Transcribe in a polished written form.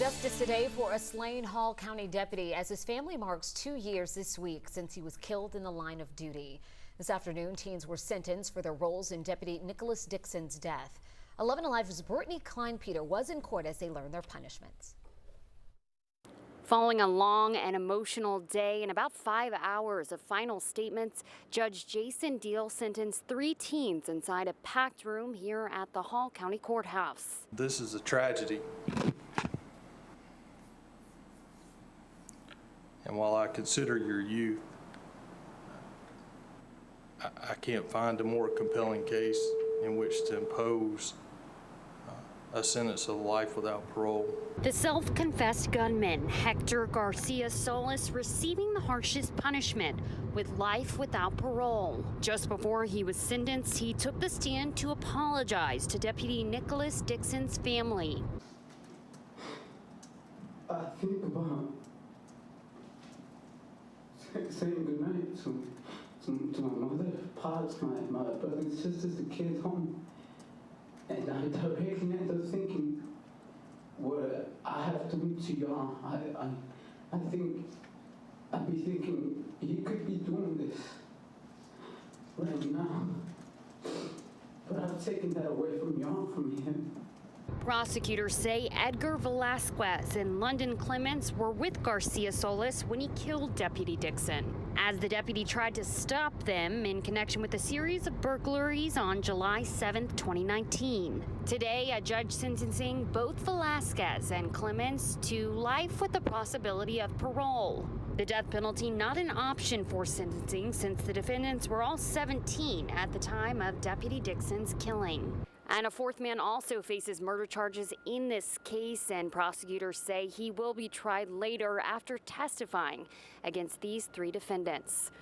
Justice today for a slain Hall County deputy as his family marks 2 years this week since he was killed in the line of duty. This afternoon, teens were sentenced for their roles in Deputy Nicholas Dixon's death. 11 Alive's Brittany Klein-Peter was in court as they learned their punishments. Following a long and emotional day and about 5 hours of final statements, Judge Jason Deal sentenced 3 teens inside a packed room here at the Hall County Courthouse. This is a tragedy. And while I consider your youth, I can't find a more compelling case in which to impose a sentence of life without parole. The self-confessed gunman, Hector Garcia Solis, receiving the harshest punishment with life without parole. Just before he was sentenced, he took the stand to apologize to Deputy Nicholas Dixon's family. I think about saying goodnight to my mother, pops, my brothers and sisters, the kids home. And I directly end up thinking, well, I have to meet to y'all. I think I'd be thinking he could be doing this right now. But I've taken that away from y'all, from him. Prosecutors say Edgar Velasquez and London Clements were with Garcia Solis when he killed Deputy Dixon, as the deputy tried to stop them in connection with a series of burglaries on July 7, 2019. Today, a judge sentencing both Velasquez and Clements to life with the possibility of parole. The death penalty not an option for sentencing since the defendants were all 17 at the time of Deputy Dixon's killing. And a 4th man also faces murder charges in this case, and prosecutors say he will be tried later after testifying against these 3 defendants.